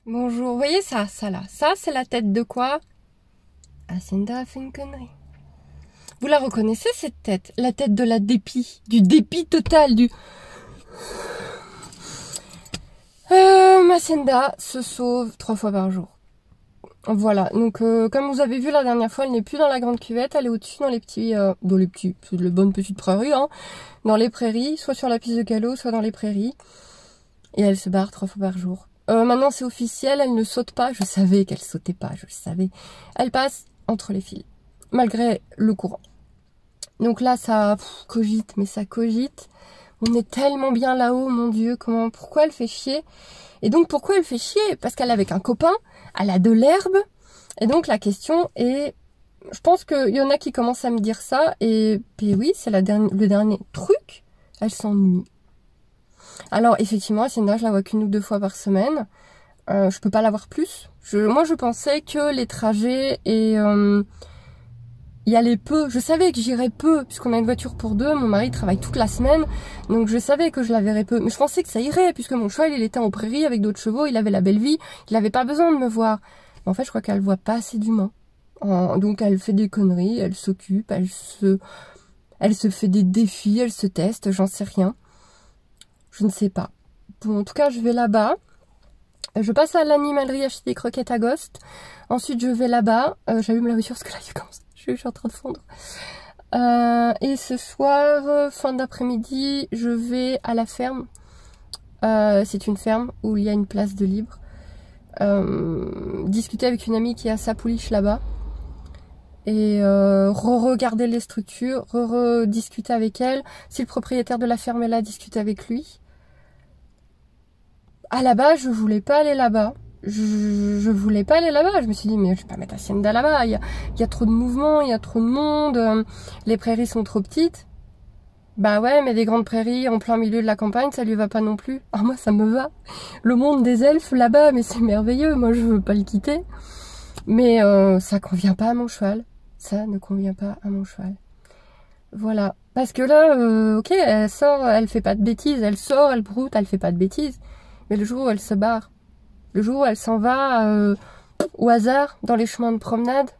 Bonjour, vous voyez ça là. Ça, c'est la tête de quoi? Hacienda a fait une connerie. Vous la reconnaissez, cette tête? La tête de la dépit. Du dépit total, du... Hacienda se sauve 3 fois par jour. Voilà, donc comme vous avez vu la dernière fois, elle n'est plus dans la grande cuvette, elle est au-dessus dans les petits... c'est de bonnes petites prairies, hein. Dans les prairies, soit sur la piste de galop, soit dans les prairies. Et elle se barre 3 fois par jour. Maintenant c'est officiel, elle ne saute pas. Je savais qu'elle sautait pas, je le savais. Elle passe entre les fils, malgré le courant. Donc là ça cogite, mais ça cogite. On est tellement bien là-haut, mon Dieu, pourquoi elle fait chier? Et donc pourquoi elle fait chier? Parce qu'elle est avec un copain, elle a de l'herbe. Et donc la question est... Je pense qu'il y en a qui commencent à me dire ça. Et puis oui, c'est le dernier truc. Elle s'ennuie. Alors effectivement, Hacienda, je la vois qu'une ou 2 fois par semaine. Je peux pas la voir plus. Moi, je pensais que les trajets et y aller peu. Je savais que j'irais peu puisqu'on a une voiture pour 2. Mon mari travaille toute la semaine, donc je savais que je la verrais peu. Mais je pensais que ça irait puisque mon cheval, il était en prairie avec d'autres chevaux. Il avait la belle vie. Il avait pas besoin de me voir. Mais en fait, je crois qu'elle voit pas assez d'humains. Donc elle fait des conneries, elle s'occupe, elle se fait des défis, elle se teste, j'en sais rien. Je ne sais pas. Bon, en tout cas, je vais là-bas. Je passe à l'animalerie acheter des croquettes à Ghost. Ensuite, je vais là-bas. J'allume la voiture parce que là, il commence. Je suis en train de fondre. Et ce soir, fin d'après-midi, je vais à la ferme. C'est une ferme où il y a une place de libre. Discuter avec une amie qui a sa pouliche là-bas. Et re-regarder les structures, re-discuter avec elle. Si le propriétaire de la ferme est là, discuter avec lui. À la base, je voulais pas aller là-bas. Je voulais pas aller là-bas. Je me suis dit, mais je vais pas mettre Hacienda là-bas. Il y a trop de mouvements, il y a trop de monde. Les prairies sont trop petites. Bah ouais, mais des grandes prairies en plein milieu de la campagne, ça lui va pas non plus. Ah, moi, ça me va. Le monde des elfes là-bas, mais c'est merveilleux. Moi, je veux pas le quitter. Mais ça convient pas à mon cheval. Ça ne convient pas à mon cheval. Voilà. Parce que là, ok, elle sort, elle fait pas de bêtises. Elle sort, elle broute, elle fait pas de bêtises. Mais le jour où elle se barre, le jour où elle s'en va au hasard dans les chemins de promenade,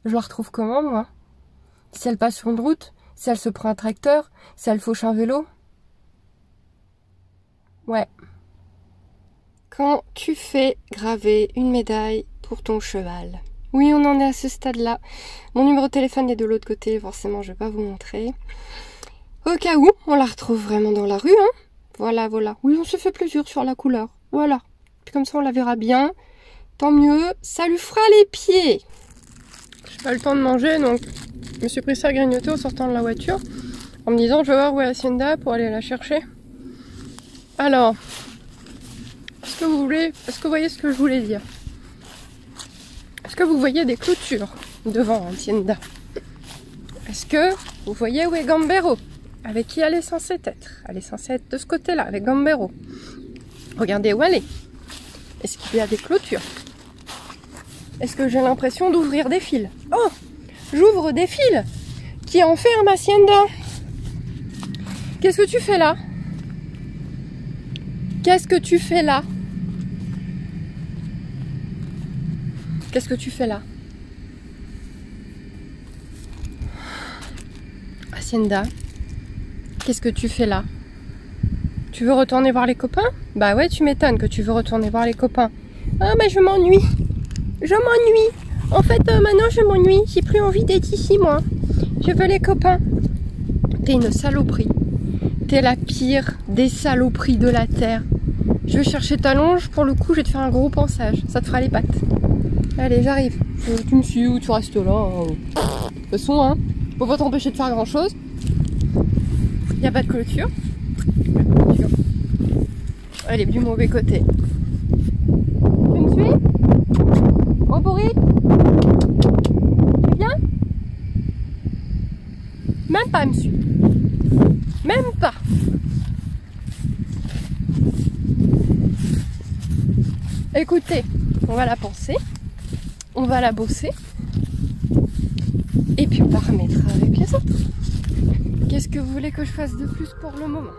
je la retrouve comment, moi? Si elle passe sur une route, si elle se prend un tracteur, si elle fauche un vélo. Ouais. Quand tu fais graver une médaille pour ton cheval. Oui, on en est à ce stade-là. Mon numéro de téléphone est de l'autre côté, forcément, je vais pas vous montrer. Au cas où, on la retrouve vraiment dans la rue, hein. Voilà, voilà. Oui, on se fait plaisir sur la couleur. Voilà. Puis comme ça, on la verra bien. Tant mieux. Ça lui fera les pieds. J'ai pas eu le temps de manger, donc je me suis pris ça à grignoter en sortant de la voiture. En me disant, je vais voir où est Hacienda pour aller la chercher. Alors, est-ce que vous voyez ce que je voulais dire? Est-ce que vous voyez des clôtures devant Hacienda? Est-ce que vous voyez où est Gambero? Avec qui elle est censée être? Elle est censée être de ce côté-là, avec Gambero. Regardez où elle est. Est-ce qu'il y a des clôtures? Est-ce que j'ai l'impression d'ouvrir des fils? Oh! J'ouvre des fils qui enferment Hacienda. Qu'est-ce que tu fais là? Qu'est-ce que tu fais là? Qu'est-ce que tu fais là? Hacienda, qu'est-ce que tu fais là? Tu veux retourner voir les copains? Bah ouais, tu m'étonnes que tu veux retourner voir les copains. Ah mais je m'ennuie. Je m'ennuie. En fait, maintenant je m'ennuie. J'ai plus envie d'être ici, moi. Je veux les copains. T'es une saloperie. T'es la pire des saloperies de la terre. Je vais chercher ta longe. Pour le coup, je vais te faire un gros pansage. Ça te fera les pattes. Allez, j'arrive. Tu me suis ou tu restes là. De toute façon, hein. Faut pas t'empêcher de faire grand chose. Y a pas de clôture. Elle est du mauvais côté. Tu me suis? Oh Boris? Tu viens? Même pas me suivre. Même pas. Écoutez, on va la penser. On va la bosser. Et puis on la remettra avec les autres. Qu'est-ce que vous voulez que je fasse de plus pour le moment?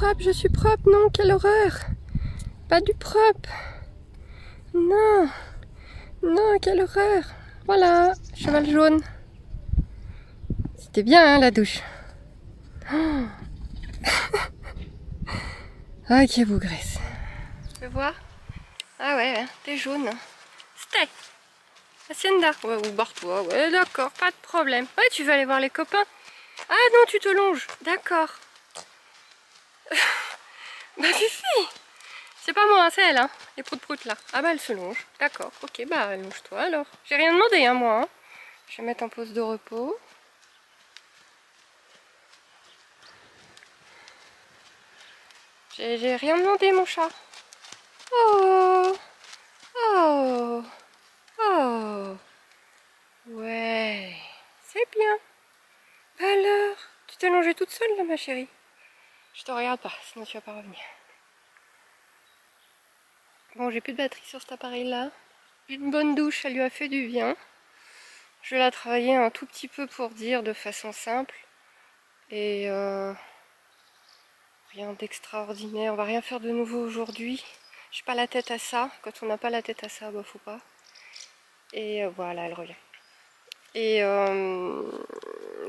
propre, je suis propre. Non, quelle horreur. Pas du propre. Non. Non, quelle horreur. Voilà, cheval jaune. C'était bien, hein, la douche. Oh. Ah, quelle bougresse. Tu peux voir? Ah ouais, hein, t'es jaune. Stay. Hacienda. Ouais, ou barre-toi. Ouais, d'accord, pas de problème. Ouais, tu veux aller voir les copains? Ah non, tu te longes. D'accord. Bah Fifi, c'est pas moi, hein, c'est elle, hein, les proutes-proutes là. Ah bah elle se longe, d'accord, ok, bah allonge-toi alors. J'ai rien demandé, hein, moi. Hein. Je vais mettre en pause de repos. J'ai rien demandé, mon chat. Oh, oh, oh. Ouais, c'est bien. Alors, tu t'es longée toute seule là, ma chérie? Je te regarde pas, sinon tu vas pas revenir. Bon, j'ai plus de batterie sur cet appareil-là. Une bonne douche, ça lui a fait du bien. Je vais la travailler un tout petit peu pour dire de façon simple. Et rien d'extraordinaire. On va rien faire de nouveau aujourd'hui. J'ai pas la tête à ça. Quand on n'a pas la tête à ça, bah faut pas. Et voilà, elle revient. Et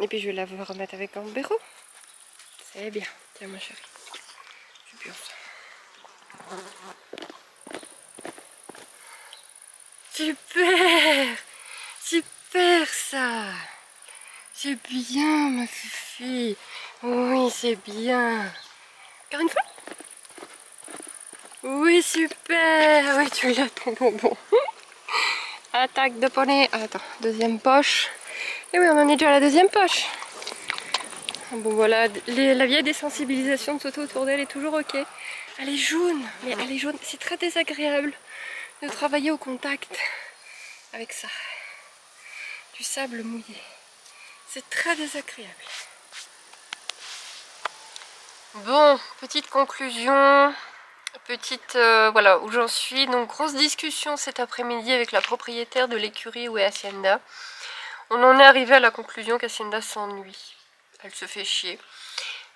puis je vais la remettre avec Gambero. C'est bien. Tiens ma chérie. C'est bien ça. Super! Super ça! C'est bien ma Fifi. Oui, c'est bien. Encore une fois? Oui, super. Oui, tu l'as ton bonbon. Attaque de poney. Attends, deuxième poche. Et oui, on en est déjà à la deuxième poche. Bon voilà, la vieille désensibilisation de sauter autour d'elle est toujours ok. Elle est jaune, mais elle est jaune. C'est très désagréable de travailler au contact avec ça. Du sable mouillé. C'est très désagréable. Bon, petite conclusion. Voilà où j'en suis. Donc grosse discussion cet après-midi avec la propriétaire de l'écurie où est Hacienda. On en est arrivé à la conclusion qu'Hacienda s'ennuie. Elle se fait chier.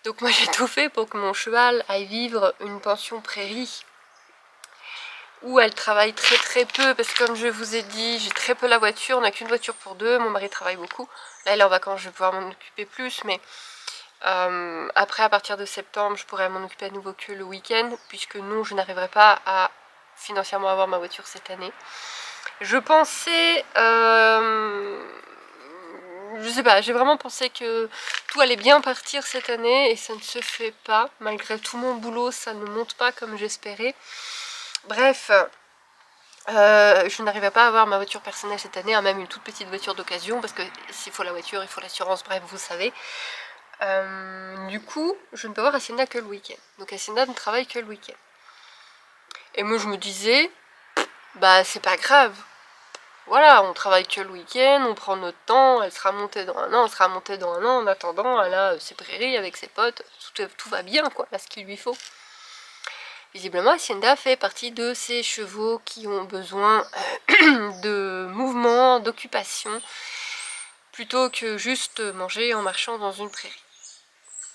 Donc moi j'ai tout fait pour que mon cheval aille vivre une pension prairie où elle travaille très très peu parce que comme je vous ai dit, j'ai très peu la voiture, on n'a qu'une voiture pour deux, mon mari travaille beaucoup. Là elle est en vacances, je vais pouvoir m'en occuper plus, mais après à partir de septembre je pourrais m'en occuper à nouveau que le week-end puisque non je n'arriverai pas à financièrement avoir ma voiture cette année. Je pensais je sais pas, j'ai vraiment pensé que tout allait bien partir cette année et ça ne se fait pas. Malgré tout mon boulot, ça ne monte pas comme j'espérais. Bref, je n'arrivais pas à avoir ma voiture personnelle cette année, hein, même une toute petite voiture d'occasion, parce que s'il faut la voiture, il faut l'assurance, bref, vous savez. Du coup, je ne peux voir Hacienda que le week-end. Donc Hacienda ne travaille que le week-end. Et moi je me disais, bah c'est pas grave. Voilà, on travaille que le week-end, on prend notre temps, elle sera montée dans un an, elle sera montée dans un an, en attendant, elle a ses prairies avec ses potes, tout va bien quoi, là ce qu'il lui faut. Visiblement, Hacienda fait partie de ces chevaux qui ont besoin de mouvement, d'occupation, plutôt que juste manger en marchant dans une prairie.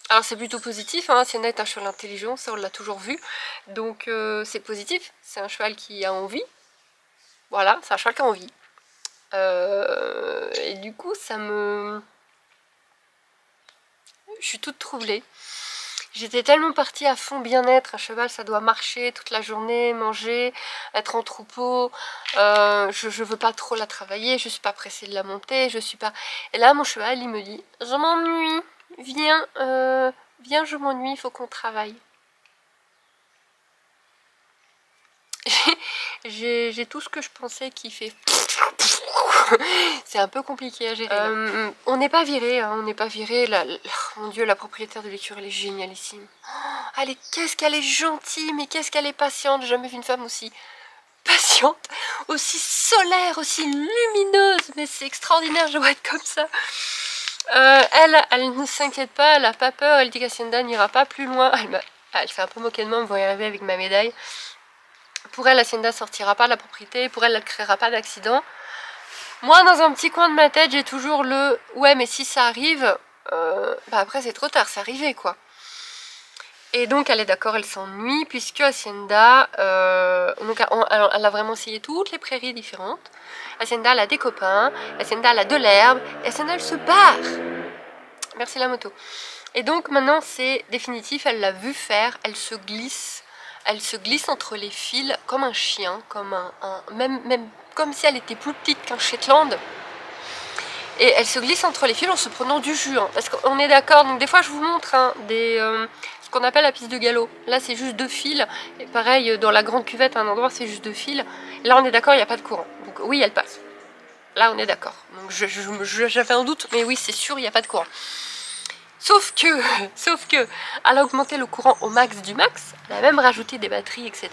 Alors c'est plutôt positif, hein, Hacienda est un cheval intelligent, ça on l'a toujours vu, donc c'est positif, c'est un cheval qui a envie, voilà, c'est un cheval qui a envie. Et du coup ça me... Je suis toute troublée. J'étais tellement partie à fond bien-être, un cheval ça doit marcher toute la journée, manger, être en troupeau, je veux pas trop la travailler, je suis pas pressée de la monter, je suis pas... Et là mon cheval il me dit, je m'ennuie, viens, viens je m'ennuie, il faut qu'on travaille. J'ai tout ce que je pensais qui fait... C'est un peu compliqué à gérer. On n'est pas viré, hein, on n'est pas viré. Mon Dieu, la propriétaire de l'écurie, elle est génialissime. Oh, qu'est-ce qu'elle est gentille, mais qu'est-ce qu'elle est patiente. J'ai jamais vu une femme aussi patiente, aussi solaire, aussi lumineuse. Mais c'est extraordinaire, je dois être comme ça. Elle ne s'inquiète pas, elle n'a pas peur. Elle dit qu'Hacienda n'ira pas plus loin. Elle s'est un peu moquée de moi, me voit y arriver avec ma médaille. Pour elle, Hacienda sortira pas de la propriété. Pour elle, elle ne créera pas d'accident. Moi, dans un petit coin de ma tête, j'ai toujours ouais, mais si ça arrive, bah après c'est trop tard, c'est arrivé quoi. Et donc elle est d'accord, elle s'ennuie, puisque Hacienda, elle a vraiment essayé toutes les prairies différentes. Hacienda, elle a des copains, Hacienda, elle a de l'herbe, et Hacienda, elle se barre. Merci la moto. Et donc maintenant c'est définitif, elle l'a vu faire, elle se glisse entre les fils comme un chien, comme même comme si elle était plus petite qu'un Shetland. Et elle se glisse entre les fils en se prenant du jus, hein, parce qu'on est d'accord. Donc des fois je vous montre hein, ce qu'on appelle la piste de galop. Là c'est juste 2 fils, et pareil dans la grande cuvette à un endroit c'est juste 2 fils. Là on est d'accord, il n'y a pas de courant. Donc oui elle passe. Là on est d'accord. Donc j'avais un doute, mais oui c'est sûr il n'y a pas de courant. Sauf que, elle a augmenté le courant au max du max, elle a même rajouté des batteries, etc.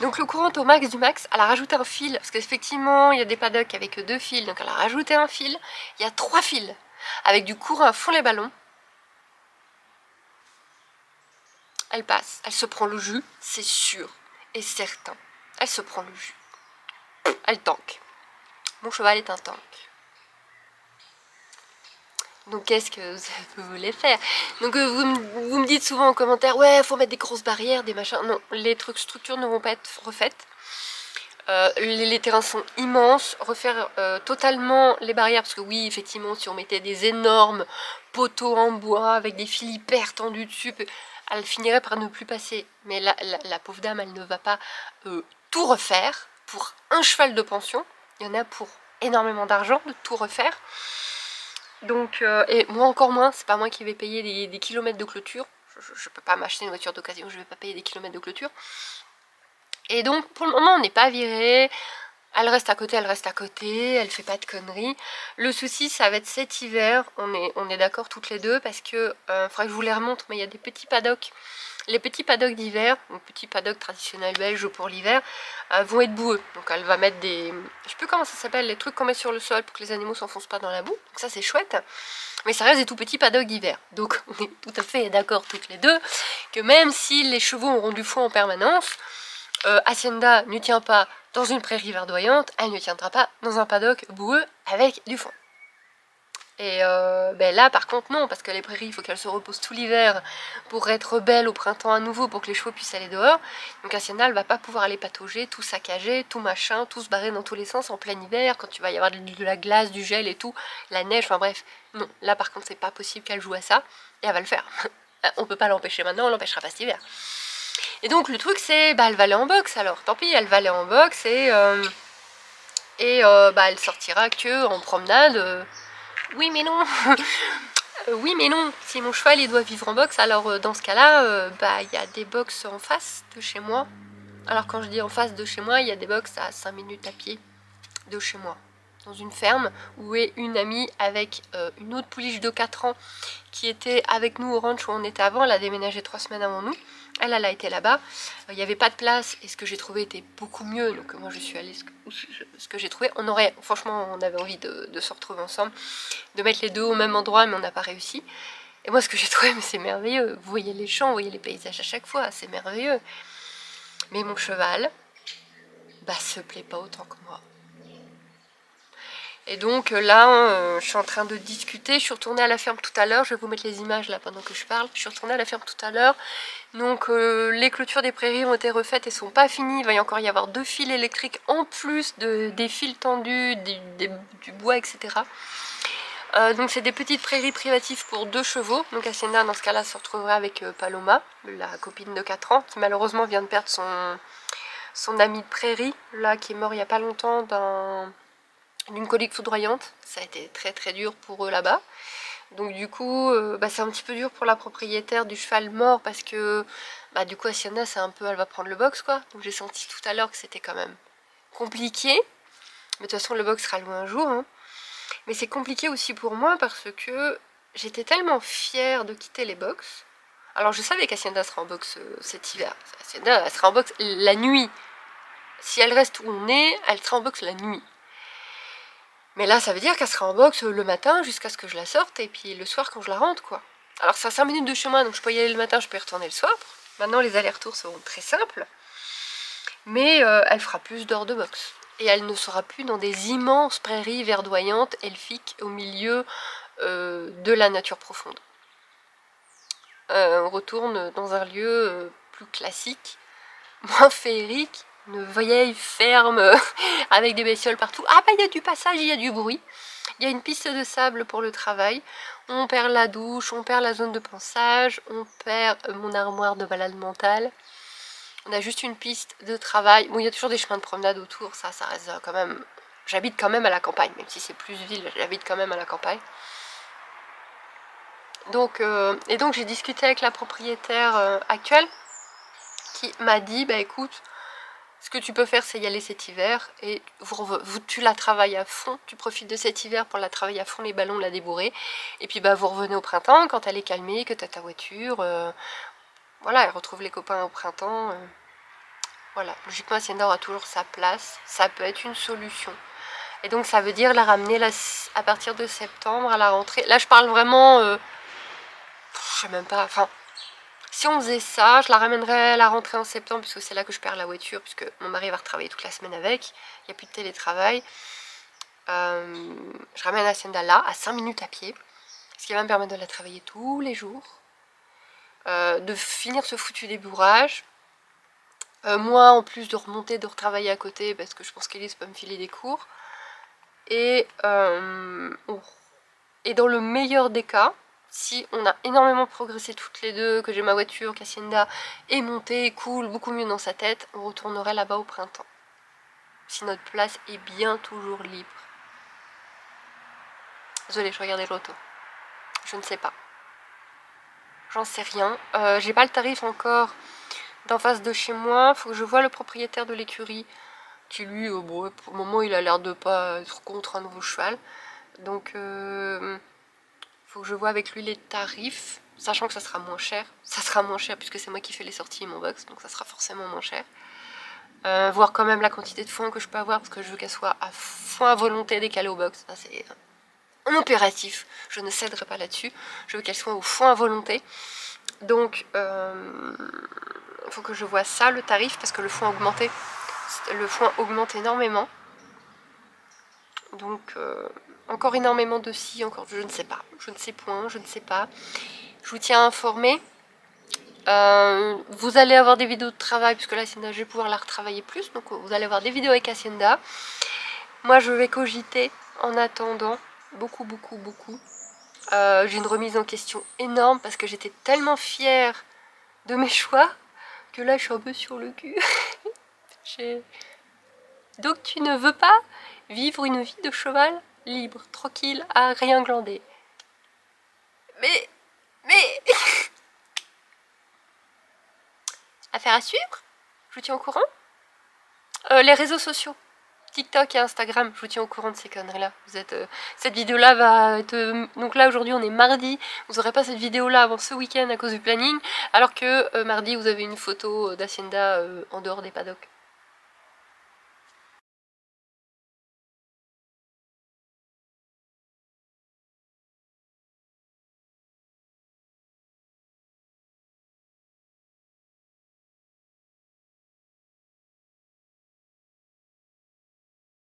Donc le courant au max du max, elle a rajouté un fil, parce qu'effectivement, il y a des paddocks avec 2 fils, donc elle a rajouté un fil. Il y a 3 fils, avec du courant à fond les ballons. Elle passe, elle se prend le jus, c'est sûr et certain. Elle se prend le jus. Elle tank. Mon cheval est un tank. Donc qu'est-ce que vous voulez faire? Donc vous me dites souvent en commentaire, ouais, faut mettre des grosses barrières, des machins. Non, les structures ne vont pas être refaites. Les terrains sont immenses. Refaire totalement les barrières, parce que oui, effectivement, si on mettait des énormes poteaux en bois avec des fils hyper tendus dessus, elle finirait par ne plus passer. Mais la pauvre dame, elle ne va pas tout refaire pour un cheval de pension. Il y en a pour énormément d'argent de tout refaire. Donc, et moi encore moins, c'est pas moi qui vais payer des kilomètres de clôture. Je peux pas m'acheter une voiture d'occasion, je vais pas payer des kilomètres de clôture. Et donc pour le moment on n'est pas viré. Elle reste à côté, elle fait pas de conneries. Le souci ça va être cet hiver, on est d'accord toutes les deux, parce que faudrait que je vous les remontre, mais il y a des petits paddocks. Les petits paddocks d'hiver, donc petits paddocks traditionnels belges pour l'hiver, vont être boueux. Donc elle va mettre des... Je sais plus comment ça s'appelle, les trucs qu'on met sur le sol pour que les animaux s'enfoncent pas dans la boue. Donc ça c'est chouette. Mais ça reste des tout petits paddocks d'hiver. Donc on est tout à fait d'accord toutes les deux que même si les chevaux auront du foin en permanence, Hacienda ne tient pas dans une prairie verdoyante, elle ne tiendra pas dans un paddock boueux avec du foin. Et ben là par contre non, parce que les prairies il faut qu'elles se reposent tout l'hiver pour être belles au printemps à nouveau, pour que les chevaux puissent aller dehors. Donc Hacienda elle va pas pouvoir aller patauger, tout saccager, tout machin, tout se barrer dans tous les sens en plein hiver, quand tu vas y avoir de la glace, du gel et tout, la neige, enfin bref. Non, là par contre c'est pas possible qu'elle joue à ça, et elle va le faire. On peut pas l'empêcher maintenant, on l'empêchera pas cet hiver. Et donc le truc c'est, bah elle va aller en boxe alors, tant pis, elle va aller en boxe et bah elle sortira que en promenade. Oui mais non. Oui mais non, si mon cheval il doit vivre en boxe, alors dans ce cas-là, bah il y a des boxes en face de chez moi. Alors quand je dis en face de chez moi, il y a des boxes à 5 minutes à pied de chez moi. Dans une ferme où est une amie avec une autre pouliche de 4 ans qui était avec nous au ranch où on était avant. Elle a déménagé 3 semaines avant nous. Elle a été là-bas. Il n'y avait pas de place et ce que j'ai trouvé était beaucoup mieux. Donc moi je suis allée ce que j'ai trouvé. Franchement, on avait envie de se retrouver ensemble, de mettre les deux au même endroit, mais on n'a pas réussi. Et moi ce que j'ai trouvé, mais c'est merveilleux. Vous voyez les champs, vous voyez les paysages à chaque fois, c'est merveilleux. Mais mon cheval, bah se plaît pas autant que moi. Et donc là, je suis en train de discuter. Je suis retournée à la ferme tout à l'heure. Je vais vous mettre les images là pendant que je parle. Je suis retournée à la ferme tout à l'heure. Donc les clôtures des prairies ont été refaites et sont pas finies. Il va y encore y avoir 2 fils électriques en plus des fils tendus, du bois, etc. Donc c'est des petites prairies privatives pour 2 chevaux. Donc Hacienda dans ce cas-là se retrouvera avec Paloma, la copine de 4 ans, qui malheureusement vient de perdre son ami de prairie, là qui est mort il y a pas longtemps d'une colique foudroyante. Ça a été très très dur pour eux là-bas. Donc du coup, bah, c'est un petit peu dur pour la propriétaire du cheval mort, parce que bah, du coup Hacienda c'est un peu, elle va prendre le box quoi. Donc j'ai senti tout à l'heure que c'était quand même compliqué. Mais de toute façon le box sera loin un jour. Hein. Mais c'est compliqué aussi pour moi parce que j'étais tellement fière de quitter les box. Alors je savais qu'Hacienda sera en box cet hiver. Hacienda elle sera en box la nuit. Si elle reste où on est, elle sera en box la nuit. Mais là, ça veut dire qu'elle sera en box le matin jusqu'à ce que je la sorte, et puis le soir quand je la rentre, quoi. Alors c'est à 5 minutes de chemin, donc je peux y aller le matin, je peux y retourner le soir. Maintenant, les allers-retours seront très simples. Mais elle fera plus d'heures de boxe. Et elle ne sera plus dans des immenses prairies verdoyantes, elfiques, au milieu de la nature profonde. on retourne dans un lieu plus classique, moins féerique, une vieille ferme avec des bestioles partout. Ah bah il y a du passage, il y a du bruit. Il y a une piste de sable pour le travail. On perd la douche, on perd la zone de pansage, on perd mon armoire de balade mentale. On a juste une piste de travail. Bon, il y a toujours des chemins de promenade autour, ça reste quand même... J'habite quand même à la campagne, même si c'est plus ville, j'habite quand même à la campagne. Donc, donc j'ai discuté avec la propriétaire actuelle qui m'a dit, bah écoute, ce que tu peux faire, c'est y aller cet hiver et tu la travailles à fond, tu profites de cet hiver pour la travailler à fond, les ballons, la débourrer. Et puis bah vous revenez au printemps, quand elle est calmée, que tu as ta voiture. Voilà, elle retrouve les copains au printemps. Voilà, logiquement, Hacienda aura toujours sa place. Ça peut être une solution. Et donc ça veut dire la ramener là, à partir de septembre à la rentrée. Là, je parle vraiment... je sais même pas, enfin... Si on faisait ça, je la ramènerais à la rentrée en septembre, puisque c'est là que je perds la voiture, puisque mon mari va retravailler toute la semaine avec, il n'y a plus de télétravail. Je ramène Hacienda là, à 5 minutes à pied, ce qui va me permettre de la travailler tous les jours, de finir ce foutu débourrage. Moi, en plus de remonter, de retravailler à côté, parce que je pense qu'Elise peut me filer des cours. Et dans le meilleur des cas, si on a énormément progressé toutes les deux, que j'ai ma voiture, qu'Hacienda est montée, cool, beaucoup mieux dans sa tête, on retournerait là-bas au printemps. Si notre place est bien toujours libre. Désolée, je regardais l'auto. Je ne sais pas. J'en sais rien. J'ai pas le tarif encore d'en face de chez moi. Faut que je voie le propriétaire de l'écurie, qui lui, bon, pour le moment, il a l'air de pas être contre un nouveau cheval. Donc... faut que je vois avec lui les tarifs, sachant que ça sera moins cher. Ça sera moins cher puisque c'est moi qui fais les sorties et mon box, donc ça sera forcément moins cher. Voir quand même la quantité de foin que je peux avoir, parce que je veux qu'elle soit à foin à volonté décalée au box. Ça c'est impératif, je ne céderai pas là-dessus. Je veux qu'elle soit au foin à volonté. Donc il faut que je vois ça, le tarif, parce que le foin augmente énormément. Donc encore énormément de si, encore je ne sais pas, je ne sais point, je ne sais pas. Je vous tiens informé. Vous allez avoir des vidéos de travail, puisque là Hacienda, je vais pouvoir la retravailler plus. Donc vous allez avoir des vidéos avec Hacienda. Moi je vais cogiter en attendant, beaucoup. J'ai une remise en question énorme, parce que j'étais tellement fière de mes choix, que là je suis un peu sur le cul. Donc tu ne veux pas vivre une vie de cheval libre, tranquille, à rien glander. Mais... Affaire à suivre. Je vous tiens au courant. Les réseaux sociaux, TikTok et Instagram, je vous tiens au courant de ces conneries-là. Cette vidéo-là va être... Donc là, aujourd'hui, on est mardi. Vous n'aurez pas cette vidéo-là avant ce week-end à cause du planning. Alors que mardi, vous avez une photo d'Hacienda en dehors des paddocks.